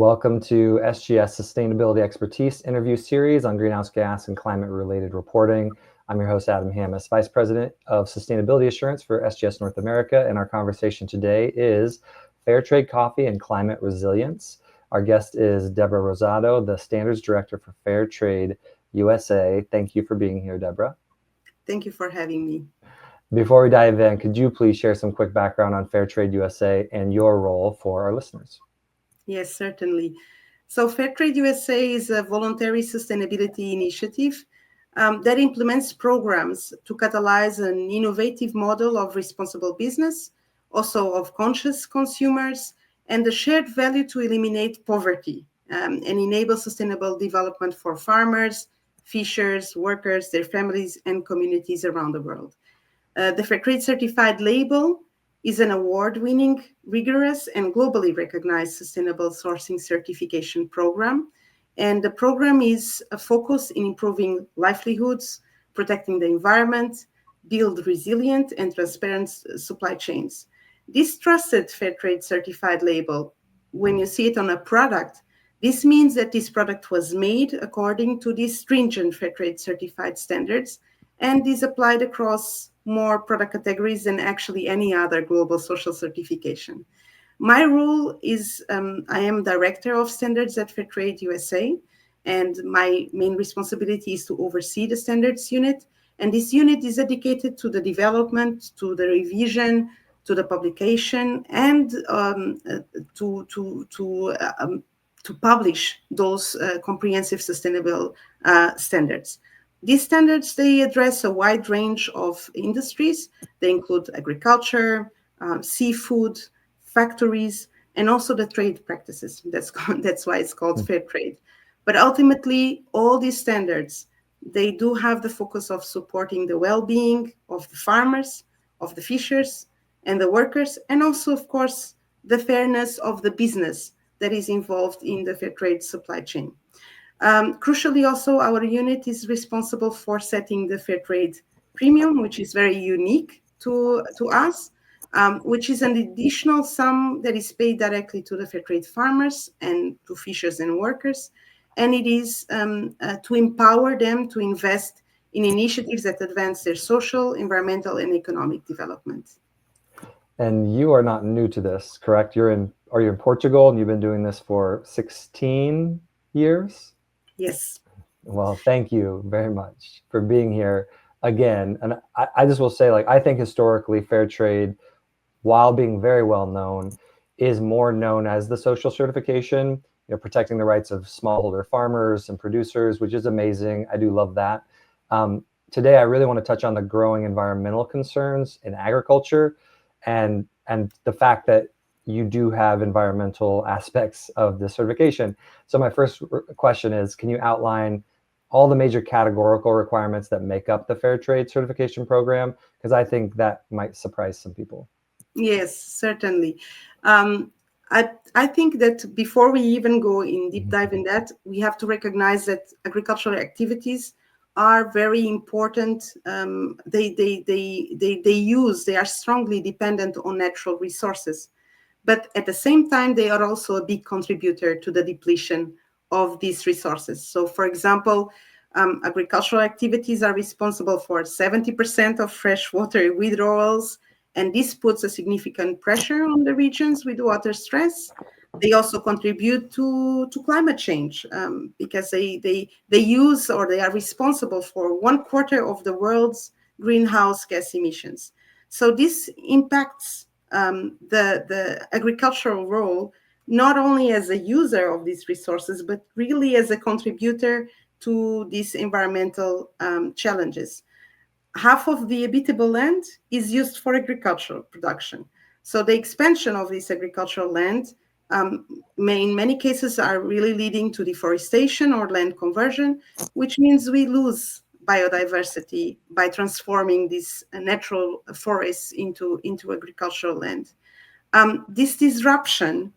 Welcome to SGS Sustainability Expertise interview series on greenhouse gas and climate-related reporting. I'm your host, Adam Hammis, Vice President of Sustainability Assurance for SGS North America, and our conversation today is Fair Trade Coffee and Climate Resilience. Our guest is Debora Rosado, the Standards Director for Fair Trade USA. Thank you for being here, Debora. Thank you for having me. Before we dive in, could you please share some quick background on Fair Trade USA and your role for our listeners? Yes, certainly. So Fair Trade USA is a voluntary sustainability initiative that implements programs to catalyze an innovative model of responsible business, also of conscious consumers, and the shared value to eliminate poverty and enable sustainable development for farmers, fishers, workers, their families, and communities around the world. The Fair Trade Certified label is an award-winning, rigorous, and globally recognized sustainable sourcing certification program. And the program is a focus in improving livelihoods, protecting the environment, build resilient and transparent supply chains. This trusted Fair Trade Certified label, when you see it on a product, this means that this product was made according to these stringent Fair Trade Certified standards and is applied across more product categories than actually any other global social certification. My role is I am Director of Standards at Fairtrade USA, and my main responsibility is to oversee the standards unit. And this unit is dedicated to the development, to the revision, to the publication, and to publish those comprehensive sustainable standards. These standards, they address a wide range of industries. They include agriculture, seafood, factories, and also the trade practices. That's why it's called fair trade. But ultimately, all these standards, they do have the focus of supporting the well-being of the farmers, of the fishers, and the workers, and also, of course, the fairness of the business that is involved in the fair trade supply chain. Crucially, also, our unit is responsible for setting the fair trade premium, which is very unique to us, which is an additional sum that is paid directly to the fair trade farmers and to fishers and workers. And it is to empower them to invest in initiatives that advance their social, environmental, and economic development. And you are not new to this, correct? Are you in Portugal and you've been doing this for 16 years? Yes. Well, thank you very much for being here again. And I just will say, I think historically fair trade, while being very well known, is more known as the social certification, protecting the rights of smallholder farmers and producers, which is amazing. I do love that. Today, I really want to touch on the growing environmental concerns in agriculture and the fact that you do have environmental aspects of the certification. So my first question is, can you outline all the major categorical requirements that make up the Fair Trade Certification Program? Because I think that might surprise some people. Yes, certainly. I think that before we even go in deep dive in that, we have to recognize that agricultural activities are very important. They are strongly dependent on natural resources. But at the same time, they are also a big contributor to the depletion of these resources. So, for example, agricultural activities are responsible for 70% of freshwater withdrawals, and this puts a significant pressure on the regions with water stress. They also contribute to climate change because they use or they are responsible for 1/4 of the world's greenhouse gas emissions. So this impacts the agricultural role, not only as a user of these resources, but really as a contributor to these environmental challenges. Half of the habitable land is used for agricultural production. So the expansion of this agricultural land in many cases are really leading to deforestation or land conversion, which means we lose biodiversity by transforming these natural forests into agricultural land. This disruption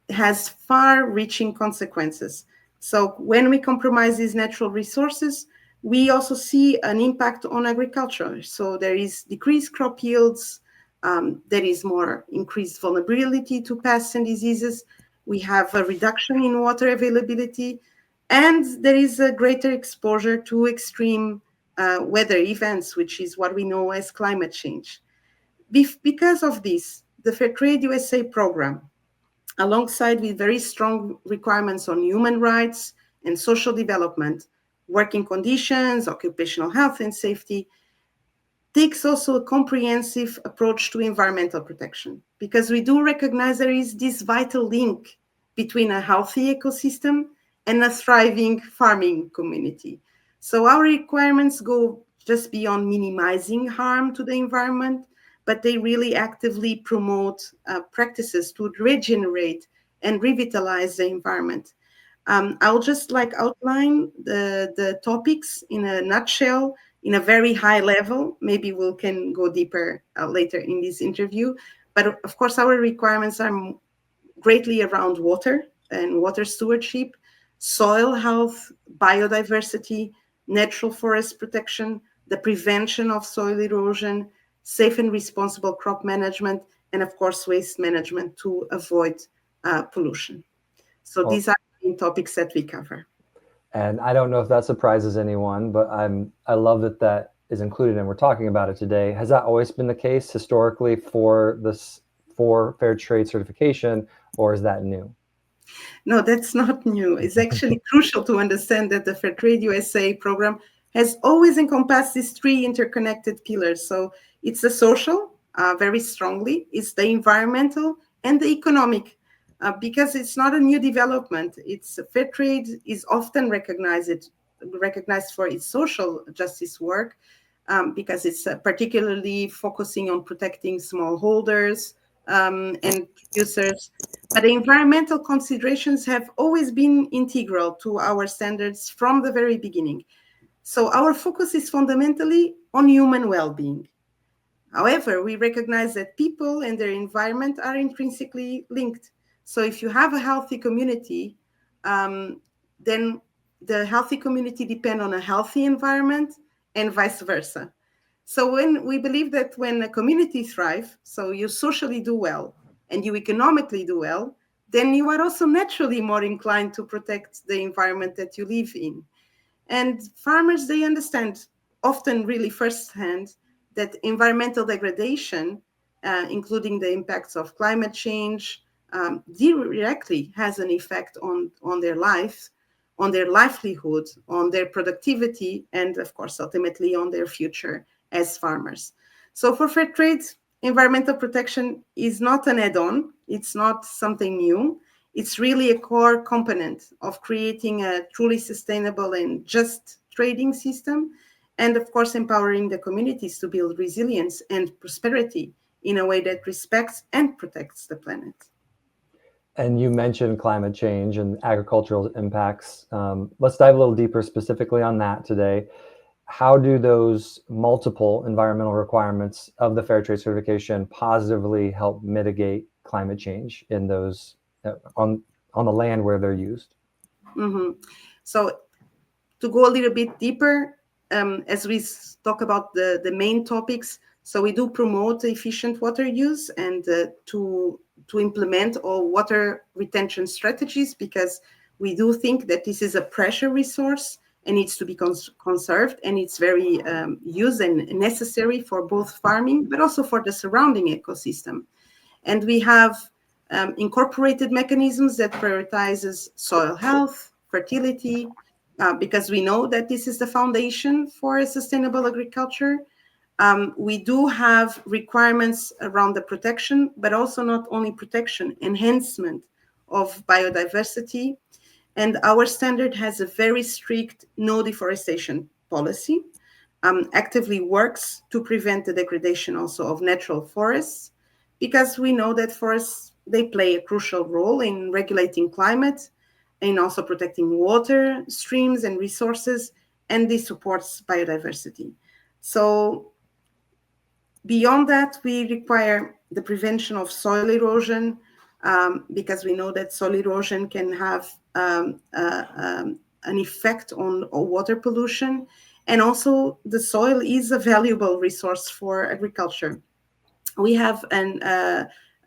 has far-reaching consequences. So when we compromise these natural resources, we also see an impact on agriculture. So there is decreased crop yields, there is more increased vulnerability to pests and diseases. we have a reduction in water availability, and there is a greater exposure to extreme weather events, which is what we know as climate change. Because of this, the Fairtrade USA program, alongside with very strong requirements on human rights and social development, working conditions, occupational health and safety, takes also a comprehensive approach to environmental protection, because we do recognize there is this vital link between a healthy ecosystem and a thriving farming community. So our requirements go just beyond minimizing harm to the environment, but they really actively promote practices to regenerate and revitalize the environment. I'll just like outline the topics in a nutshell, in a very high level. Maybe we can go deeper later in this interview. But of course, our requirements are greatly around water and water stewardship, soil health, biodiversity, natural forest protection, the prevention of soil erosion, safe and responsible crop management, and of course, waste management to avoid pollution. So Well, these are the main topics that we cover. and I don't know if that surprises anyone, but I love that that is included and we're talking about it today. Has that always been the case historically for this for fair trade certification, or is that new? No, that's not new. It's actually crucial to understand that the Fairtrade USA program has always encompassed these three interconnected pillars. So it's the social, very strongly, it's the environmental, and the economic, because it's not a new development. It's fair trade is often recognized for its social justice work, because it's particularly focusing on protecting smallholders and producers. But the environmental considerations have always been integral to our standards from the very beginning. So our focus is fundamentally on human well-being. However, we recognize that people and their environment are intrinsically linked. So if you have a healthy community, then the healthy community depend on a healthy environment and vice versa. So when we believe that when a community thrive, so you socially do well and you economically do well, then you are also naturally more inclined to protect the environment that you live in. And farmers, they understand often really firsthand that environmental degradation, including the impacts of climate change, directly has an effect on their lives, on their livelihood, on their productivity, and of course, ultimately on their future as farmers. So for fair trade, environmental protection is not an add-on, it's not something new. It's really a core component of creating a truly sustainable and just trading system, and of course, empowering the communities to build resilience and prosperity in a way that respects and protects the planet. And you mentioned climate change and agricultural impacts. Let's dive a little deeper specifically on that today. How do those multiple environmental requirements of the fair trade certification positively help mitigate climate change in those on the land where they're used? Mhm. So to go a little bit deeper, as we talk about the main topics, so we do promote efficient water use and to implement all water retention strategies, because we do think that this is a pressure resource and needs to be conserved, and it's very used and necessary for both farming but also for the surrounding ecosystem. And we have incorporated mechanisms that prioritizes soil health, fertility, because we know that this is the foundation for a sustainable agriculture. We do have requirements around the protection, but also not only protection, enhancement of biodiversity. And our standard has a very strict no deforestation policy, actively works to prevent the degradation also of natural forests, because we know that forests, they play a crucial role in regulating climate and also protecting water, streams, and resources, and this supports biodiversity. So beyond that, we require the prevention of soil erosion, because we know that soil erosion can have an effect on water pollution. And also, the soil is a valuable resource for agriculture. We have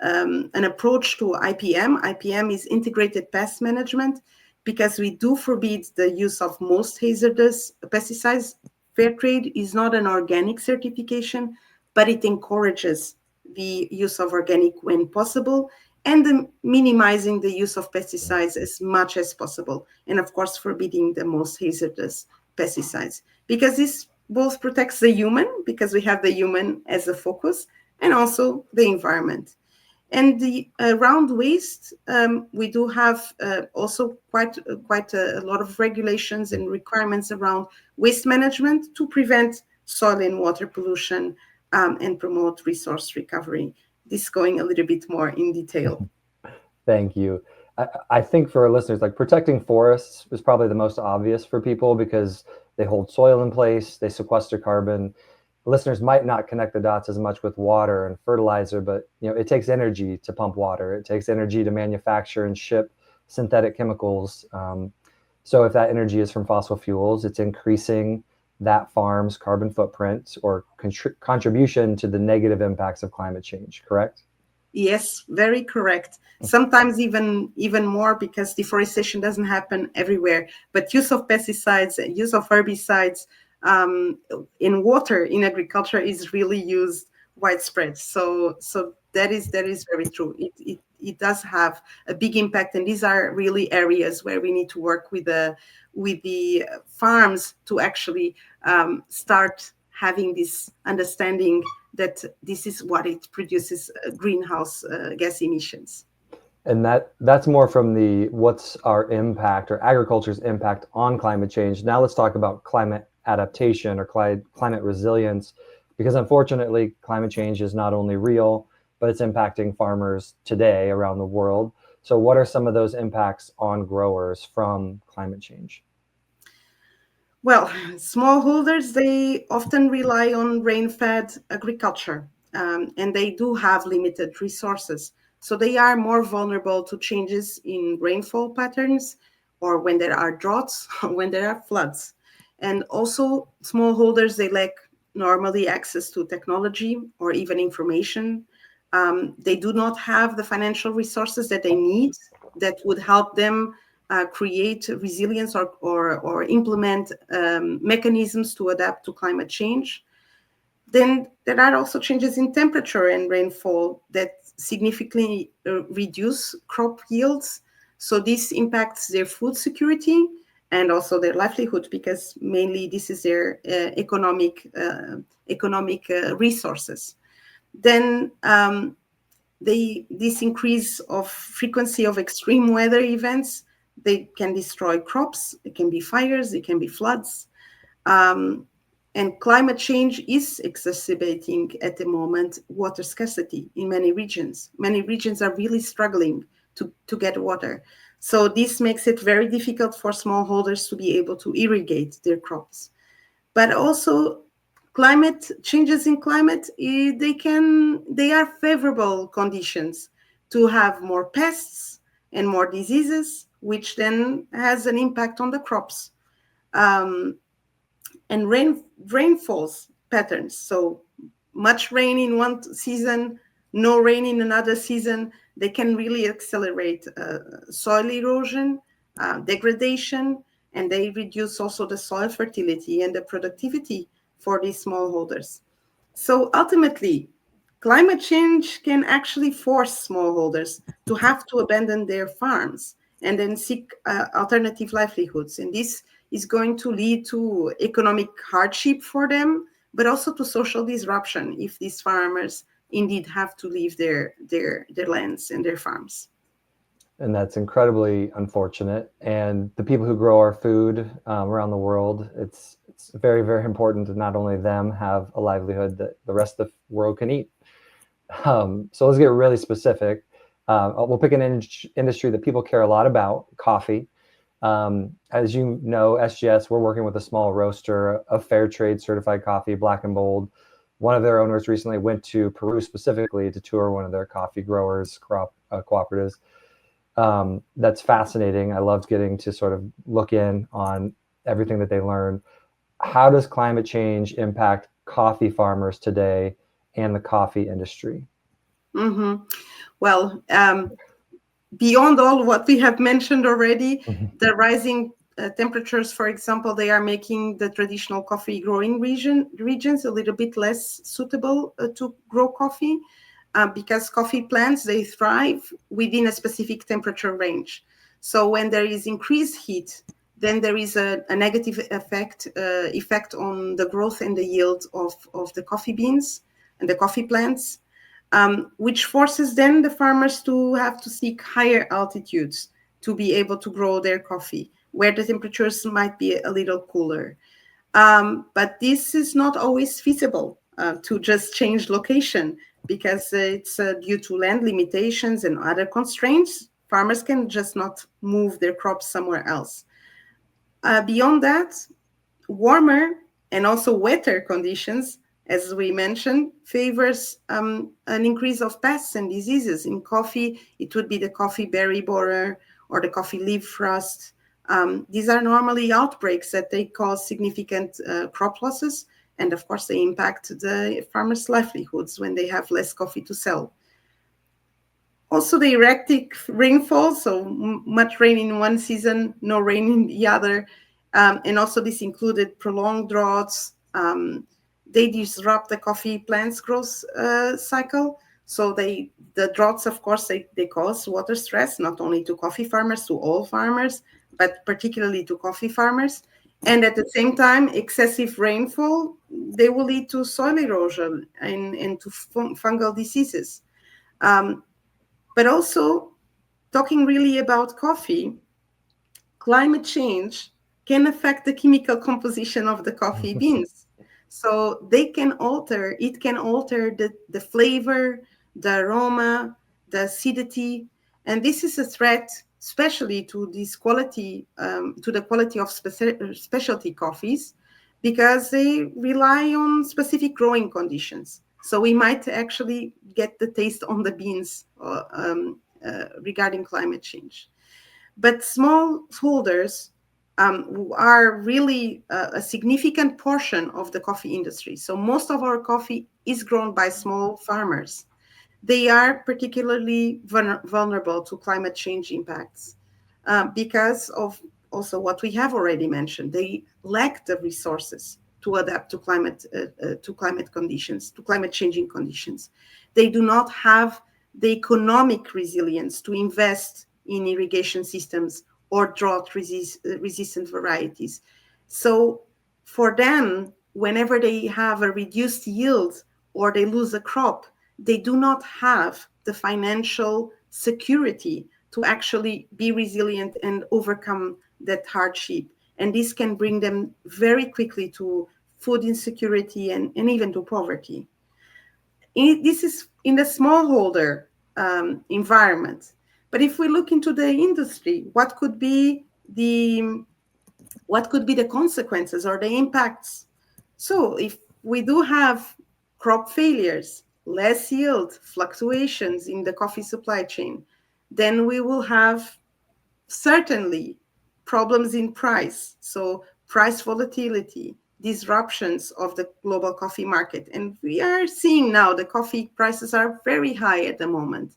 an approach to IPM. IPM is integrated pest management, because we do forbid the use of most hazardous pesticides. Fair trade is not an organic certification, but it encourages the use of organic when possible, and minimizing the use of pesticides as much as possible. And of course, forbidding the most hazardous pesticides, because this both protects the human, because we have the human as a focus, and also the environment. And the around waste, we do have also quite a lot of regulations and requirements around waste management to prevent soil and water pollution, and promote resource recovery. This going a little bit more in detail. Thank you. I think for our listeners, like protecting forests is probably the most obvious for people because they hold soil in place, they sequester carbon. Listeners might not connect the dots as much with water and fertilizer, but it takes energy to pump water. It takes energy to manufacture and ship synthetic chemicals. So if that energy is from fossil fuels, it's increasing that farm's carbon footprint or contribution to the negative impacts of climate change, correct? Yes, very correct. Sometimes even more, because deforestation doesn't happen everywhere. But use of pesticides, use of herbicides in water in agriculture is really used widespread. So that is very true. It does have a big impact, and these are really areas where we need to work with the farms to actually start having this understanding that this is what it produces, greenhouse gas emissions. And that's more from the what's our impact or agriculture's impact on climate change. Now let's talk about climate adaptation or climate resilience, because unfortunately climate change is not only real, but it's impacting farmers today around the world. So what are some of those impacts on growers from climate change? Well, smallholders, they often rely on rain-fed agriculture, and they do have limited resources. So they are more vulnerable to changes in rainfall patterns, or when there are droughts, or when there are floods. And also, smallholders, they lack normally access to technology or even information. They do not have the financial resources that they need that would help them create resilience, or implement mechanisms to adapt to climate change. Then there are also changes in temperature and rainfall that significantly reduce crop yields. So this impacts their food security and also their livelihood, because mainly this is their economic resources. Then this increase of frequency of extreme weather events, they can destroy crops. It can be fires, it can be floods. And climate change is exacerbating at the moment water scarcity in many regions. Many regions are really struggling to get water. So this makes it very difficult for smallholders to be able to irrigate their crops. But also, climate changes in climate, they are favorable conditions to have more pests and more diseases, which then has an impact on the crops. Um, and rainfalls patterns. So much rain in one season, no rain in another season, they can really accelerate soil erosion, degradation, and they reduce also the soil fertility and the productivity for these smallholders. So ultimately, climate change can actually force smallholders to have to abandon their farms and then seek alternative livelihoods. And this is going to lead to economic hardship for them, but also to social disruption if these farmers indeed have to leave their lands and their farms. And that's incredibly unfortunate. And the people who grow our food around the world, it's very, very important to not only them have a livelihood that the rest of the world can eat. So let's get really specific. We'll pick an industry that people care a lot about, coffee. As you know, SGS, we're working with a small roaster of fair trade certified coffee, Black and Bold. One of their owners recently went to Peru specifically to tour one of their coffee growers cooperatives. That's fascinating. I loved getting to sort of look in on everything that they learned. How does climate change impact coffee farmers today and the coffee industry? Mm-hmm. Well, beyond all what we have mentioned already, Mhm. the rising temperatures, for example, they are making the traditional coffee growing regions a little bit less suitable to grow coffee, because coffee plants, they thrive within a specific temperature range. So when there is increased heat, then there is a negative effect on the growth and the yield of the coffee beans and the coffee plants, which forces then the farmers to have to seek higher altitudes to be able to grow their coffee, where the temperatures might be a little cooler. But this is not always feasible to just change location, because it's due to land limitations and other constraints. Farmers can just not move their crops somewhere else. Beyond that, warmer and also wetter conditions, as we mentioned, favors an increase of pests and diseases. In coffee, it would be the coffee berry borer or the coffee leaf rust. These are normally outbreaks that they cause significant crop losses, and of course, they impact the farmers' livelihoods when they have less coffee to sell. Also, the erratic rainfall, so much rain in one season, no rain in the other, and also this included prolonged droughts. They disrupt the coffee plant's growth cycle. So the droughts, of course, they cause water stress, not only to coffee farmers, to all farmers, but particularly to coffee farmers. And at the same time, excessive rainfall, they will lead to soil erosion and to fungal diseases. Um, but also, talking really about coffee, climate change can affect the chemical composition of the coffee beans. So it can alter the flavor, the aroma, the acidity. And this is a threat, especially to to the quality of specialty coffees, because they rely on specific growing conditions. So we might actually get the taste on the beans regarding climate change. But smallholders are really a significant portion of the coffee industry. So most of our coffee is grown by small farmers. They are particularly vulnerable to climate change impacts because of also what we have already mentioned. They lack the resources to adapt to climate conditions, to climate changing conditions. They do not have the economic resilience to invest in irrigation systems or resistant varieties. So for them, whenever they have a reduced yield or they lose a crop, they do not have the financial security to actually be resilient and overcome that hardship. And this can bring them very quickly to food insecurity and even to poverty. This is in the smallholder environment. But if we look into the industry, what could be the consequences or the impacts? So if we do have crop failures, less yield, fluctuations in the coffee supply chain, then we will have certainly problems in price. So price volatility, disruptions of the global coffee market. And we are seeing now the coffee prices are very high at the moment.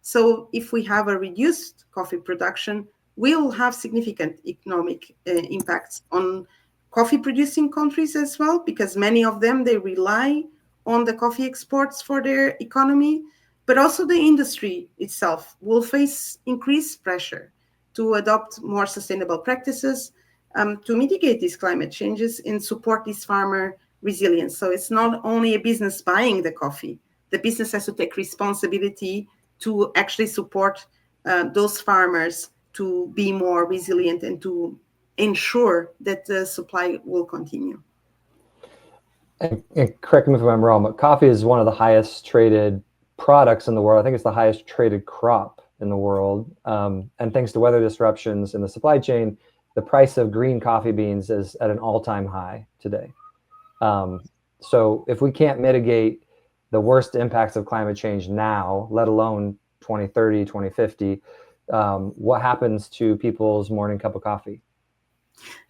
So if we have a reduced coffee production, we will have significant economic impacts on coffee producing countries as well, because many of them, they rely on the coffee exports for their economy, but also the industry itself will face increased pressure to adopt more sustainable practices to mitigate these climate changes and support this farmer resilience. So it's not only a business buying the coffee, the business has to take responsibility to actually support those farmers to be more resilient and to ensure that the supply will continue. And correct me if I'm wrong, but coffee is one of the highest traded products in the world. I think it's the highest traded crop in the world. And thanks to weather disruptions in the supply chain, the price of green coffee beans is at an all-time high today. So if we can't mitigate the worst impacts of climate change now, let alone 2030, 2050, what happens to people's morning cup of coffee?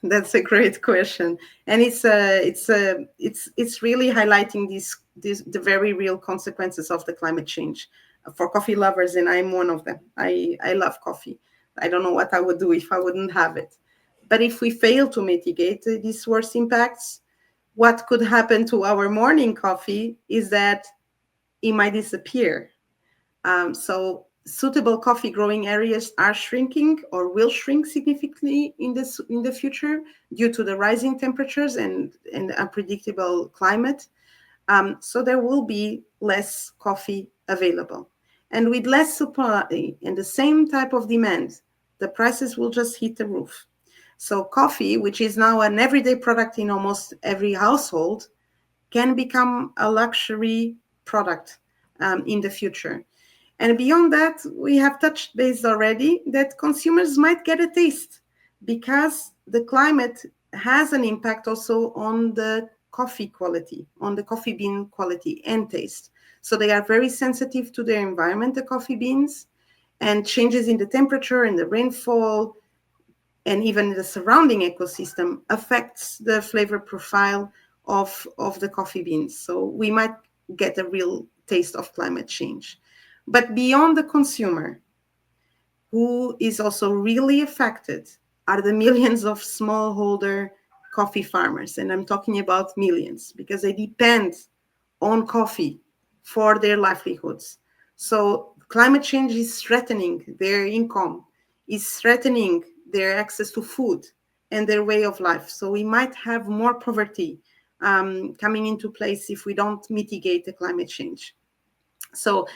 That's a great question, and it's really highlighting these the very real consequences of the climate change. for coffee lovers, and I'm one of them. I love coffee. I don't know what I would do if I wouldn't have it. But if we fail to mitigate these worst impacts, what could happen to our morning coffee is that it might disappear. So suitable coffee growing areas are shrinking or will shrink significantly in the future due to the rising temperatures and unpredictable climate. So there will be less coffee available. And with less supply and the same type of demand, the prices will just hit the roof. So coffee, which is now an everyday product in almost every household, can become a luxury product in the future. And beyond that, we have touched base already that consumers might get a taste because the climate has an impact also on the coffee quality, on the coffee bean quality and taste. So they are very sensitive to their environment, the coffee beans, and changes in the temperature and the rainfall and even the surrounding ecosystem affects the flavor profile of the coffee beans. So we might get a real taste of climate change. But beyond the consumer, who is also really affected are the millions of smallholder coffee farmers. And I'm talking about millions because they depend on coffee for their livelihoods. So climate change is threatening their income, is threatening their access to food and their way of life. So we might have more poverty coming into place if we don't mitigate the climate change. So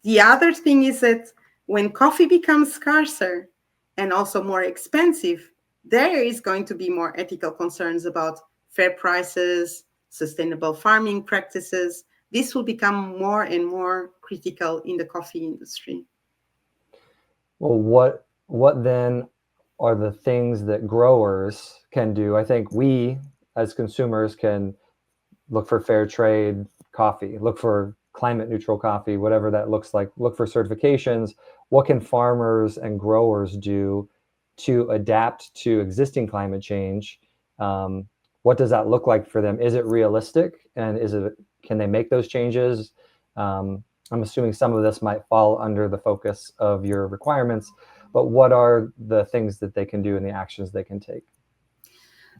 the other thing is that when coffee becomes scarcer and also more expensive, there is going to be more ethical concerns about fair prices, sustainable farming practices. This will become more and more critical in the coffee industry. Well, what then are the things that growers can do? I think we as consumers can look for fair trade coffee, look for climate neutral coffee, whatever that looks like, look for certifications. What can farmers and growers do to adapt to existing climate change? Um, what does that look like for them? Is it realistic? And can they make those changes? I'm assuming some of this might fall under the focus of your requirements, but what are the things that they can do and the actions they can take?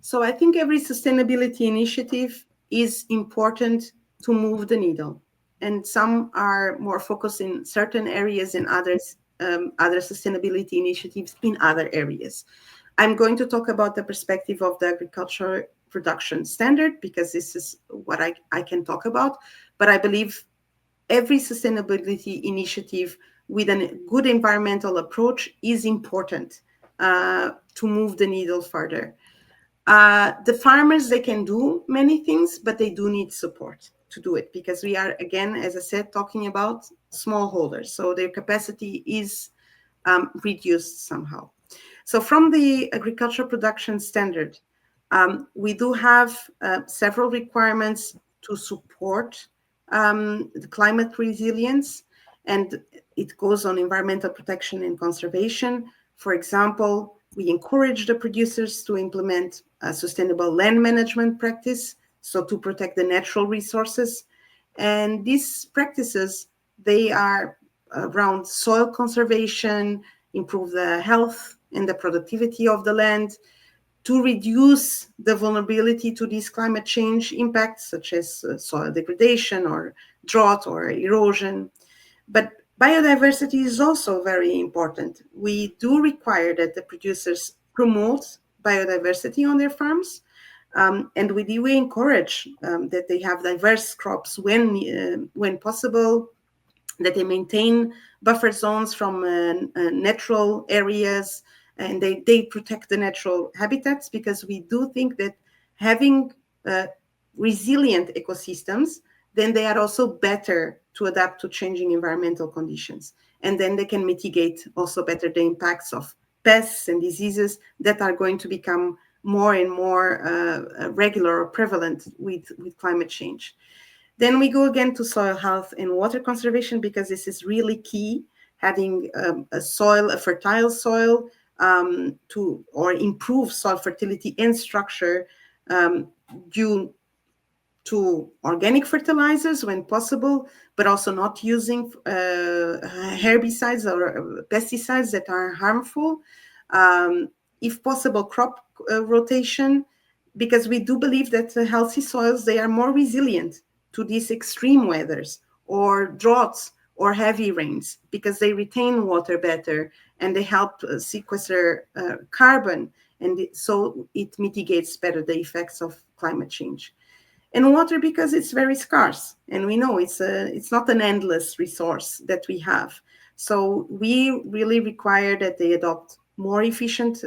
So I think every sustainability initiative is important to move the needle. And some are more focused in certain areas and others, other sustainability initiatives in other areas. I'm going to talk about the perspective of the agriculture production standard because this is what I can talk about. But I believe every sustainability initiative with a good environmental approach is important to move the needle further. The farmers, they can do many things, but they do need support to do it because we are, again, as I said, talking about smallholders. So their capacity is reduced somehow. So from the agriculture production standard, we do have several requirements to support the climate resilience, and it goes on environmental protection and conservation. For example, we encourage the producers to implement a sustainable land management practice, so to protect the natural resources. And these practices, they are around soil conservation, improve the health and the productivity of the land, to reduce the vulnerability to these climate change impacts, such as soil degradation or drought or erosion. But biodiversity is also very important. We do require that the producers promote biodiversity on their farms. And we do encourage that they have diverse crops when possible, that they maintain buffer zones from natural areas, and they protect the natural habitats, because we do think that having uh, resilient ecosystems, then they are also better to adapt to changing environmental conditions. And then they can mitigate also better the impacts of pests and diseases that are going to become more and more regular or prevalent with climate change. Then we go again to soil health and water conservation, because this is really key. Having a fertile soil, to or improve soil fertility and structure, due to organic fertilizers when possible, but also not using herbicides or pesticides that are harmful. Um, if possible, crop rotation, because we do believe that healthy soils, they are more resilient to these extreme weathers or droughts or heavy rains, because they retain water better and they help sequester carbon, and so it mitigates better the effects of climate change. And water, because it's very scarce, and we know it's not an endless resource that we have. So we really require that they adopt more efficient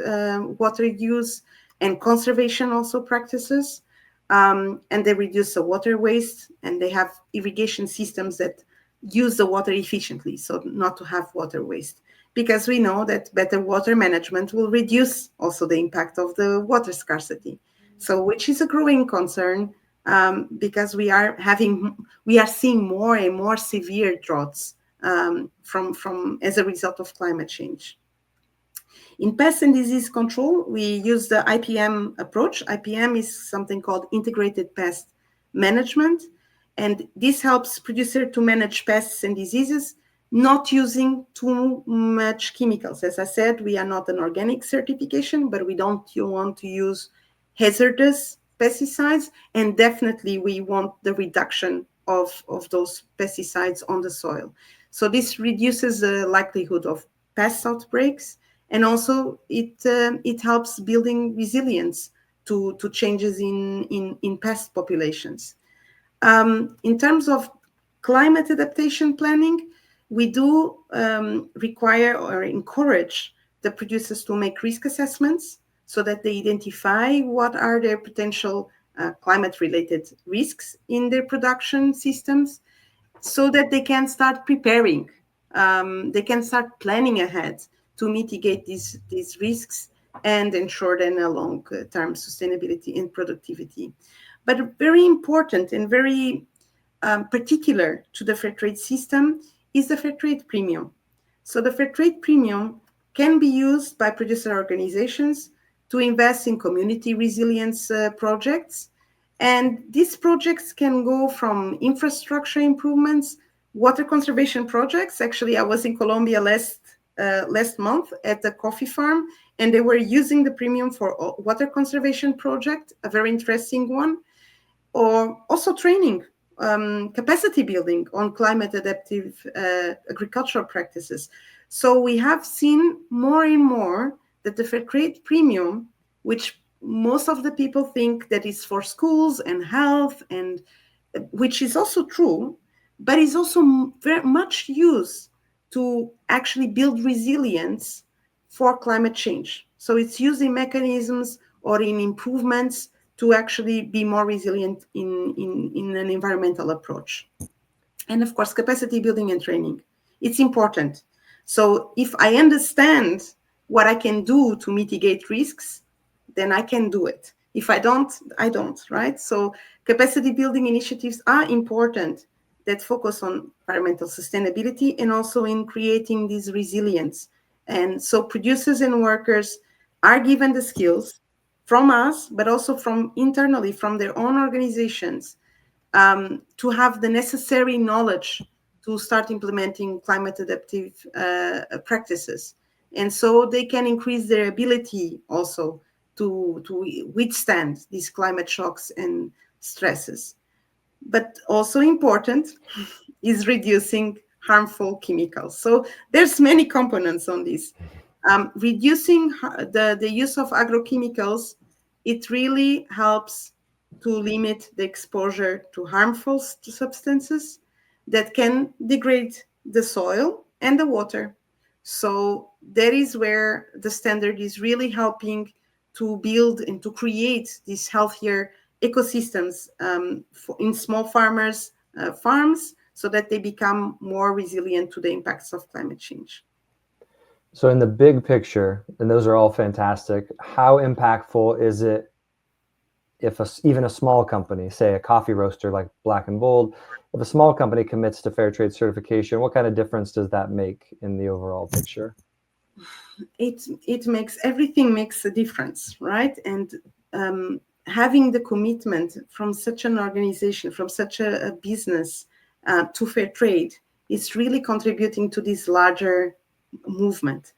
water use and conservation also practices, and they reduce the water waste, and they have irrigation systems that use the water efficiently, so not to have water waste, because we know that better water management will reduce also the impact of the water scarcity. So, which is a growing concern, because we are seeing more and more severe droughts, from as a result of climate change. In pest and disease control, we use the IPM approach. IPM is something called integrated pest management, and this helps producer to manage pests and diseases, not using too much chemicals. As I said, we are not an organic certification, but we don't want to use hazardous pesticides, and definitely we want the reduction of those pesticides on the soil. So this reduces the likelihood of pest outbreaks, and also it helps building resilience to changes in pest populations. In terms of climate adaptation planning, we do require or encourage the producers to make risk assessments so that they identify what are their potential climate-related risks in their production systems, so that they can start preparing. They can start planning ahead to mitigate these risks and ensure then a long-term sustainability and productivity. But very important and very particular to the fair trade system is the fair trade premium. So the fair trade premium can be used by producer organizations to invest in community resilience projects. And these projects can go from infrastructure improvements, water conservation projects. Actually, I was in Colombia last month at the coffee farm, and they were using the premium for a water conservation project, a very interesting one, or also training, capacity building on climate adaptive agricultural practices. So we have seen more and more that the fair trade premium, which most of the people think that is for schools and health, and which is also true, but is also very much used to actually build resilience for climate change. So it's using mechanisms or in improvements to actually be more resilient in an environmental approach. And of course, capacity building and training. It's important. So if I understand what I can do to mitigate risks, then I can do it. If I don't, I don't, right? So capacity building initiatives are important that focus on environmental sustainability and also in creating this resilience. And so producers and workers are given the skills from us, but also from internally, from their own organizations, to have the necessary knowledge to start implementing climate adaptive practices. And so they can increase their ability also to withstand these climate shocks and stresses. But also important is reducing harmful chemicals. So there's many components on this. Reducing the use of agrochemicals, it really helps to limit the exposure to harmful substances that can degrade the soil and the water. So that is where the standard is really helping to build and to create these healthier ecosystems, in small farmers' farms, so that they become more resilient to the impacts of climate change. So in the big picture, and those are all fantastic, how impactful is it if even a small company, say a coffee roaster like Black and Bold, if a small company commits to fair trade certification, what kind of difference does that make in the overall picture? It makes everything makes a difference, right? And having the commitment from such an organization, from such a business to fair trade is really contributing to this larger movement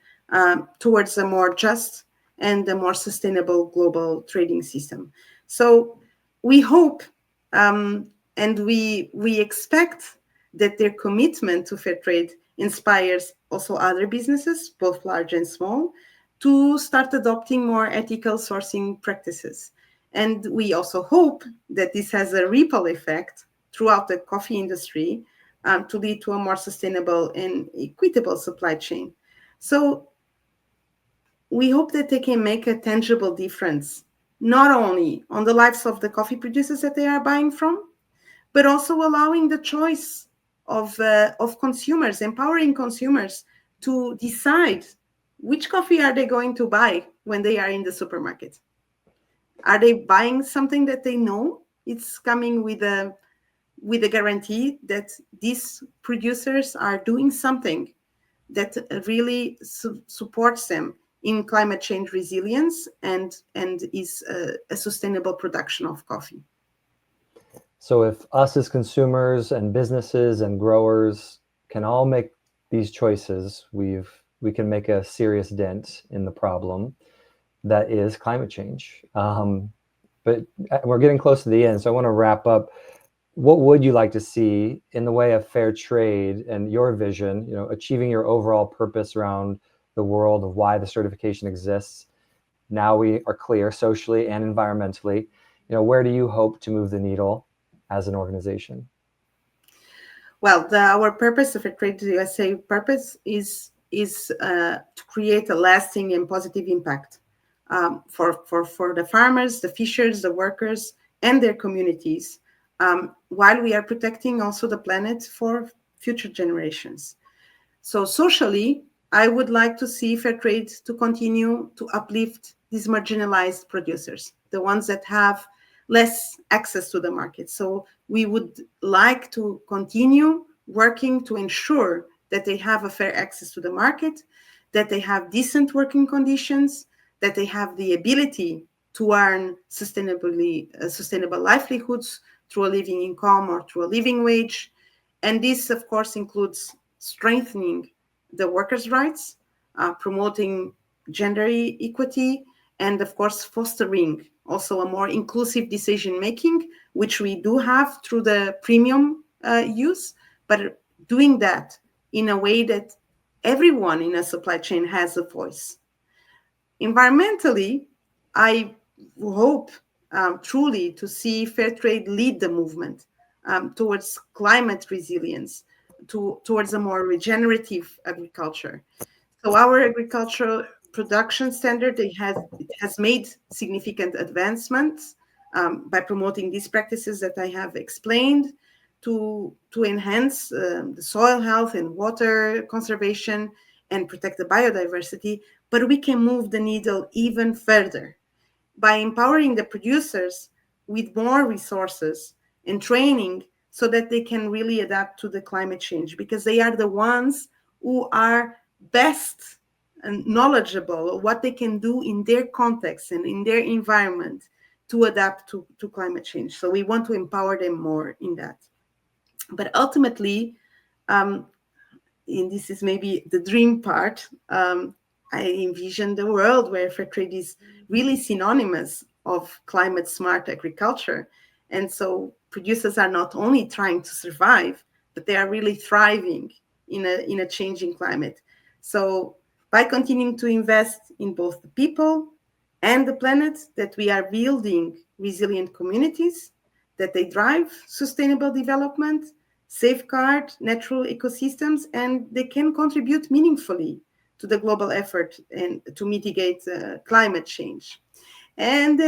towards a more just and a more sustainable global trading system. So we hope and we expect that their commitment to fair trade inspires also other businesses, both large and small, to start adopting more ethical sourcing practices. And we also hope that this has a ripple effect throughout the coffee industry to lead to a more sustainable and equitable supply chain. So we hope that they can make a tangible difference, not only on the lives of the coffee producers that they are buying from, but also allowing the choice of consumers, empowering consumers to decide which coffee are they going to buy when they are in the supermarket. Are they buying something that they know it's coming with a guarantee that these producers are doing something that really supports them in climate change resilience and is a sustainable production of coffee? So if us as consumers and businesses and growers can all make these choices, we can make a serious dent in the problem that is climate change. But we're getting close to the end, so I want to wrap up. What would you like to see in the way of fair trade and your vision, achieving your overall purpose around the world of why the certification exists? Now we are clear socially and environmentally. Where do you hope to move the needle as an organization? Well, our purpose of Fair Trade USA purpose is to create a lasting and positive impact for the farmers, the fishers, the workers, and their communities, while we are protecting also the planet for future generations. So socially, I would like to see fair trade to continue to uplift these marginalized producers, the ones that have less access to the market. So we would like to continue working to ensure that they have a fair access to the market, that they have decent working conditions, that they have the ability to earn sustainable livelihoods through a living income or through a living wage. And this, of course, includes strengthening the workers' rights, promoting gender equity, and of course, fostering also a more inclusive decision making, which we do have through the premium use, but doing that in a way that everyone in a supply chain has a voice. Environmentally, I hope truly to see fair trade lead the movement towards climate resilience, towards a more regenerative agriculture. So our agricultural production standard it has made significant advancements by promoting these practices that I have explained to enhance the soil health and water conservation and protect the biodiversity. But we can move the needle even further by empowering the producers with more resources and training so that they can really adapt to the climate change, because they are the ones who are best and knowledgeable of what they can do in their context and in their environment to adapt to climate change. So we want to empower them more in that. But ultimately, and this is maybe the dream part, I envision the world where fair trade is really synonymous of climate smart agriculture. And so producers are not only trying to survive, but they are really thriving in a changing climate. So by continuing to invest in both the people and the planet, that we are building resilient communities, that they drive sustainable development, safeguard natural ecosystems, and they can contribute meaningfully to the global effort and to mitigate climate change. And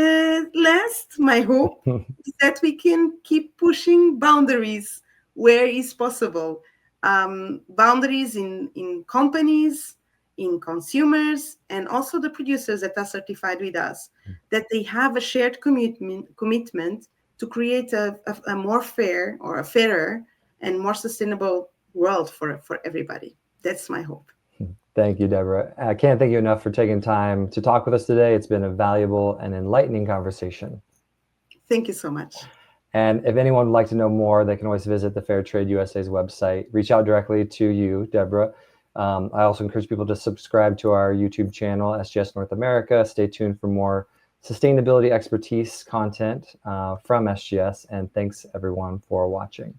last, my hope is that we can keep pushing boundaries where is possible. Boundaries in companies, in consumers, and also the producers that are certified with us, that they have a shared commitment to create a more fair or a fairer and more sustainable world for everybody. That's my hope. Thank you, Deborah. I can't thank you enough for taking time to talk with us today. It's been a valuable and enlightening conversation. Thank you so much. And if anyone would like to know more, they can always visit the Fair Trade USA's website. Reach out directly to you, Debora. I also encourage people to subscribe to our YouTube channel, SGS North America. Stay tuned for more sustainability expertise content from SGS. And thanks, everyone, for watching.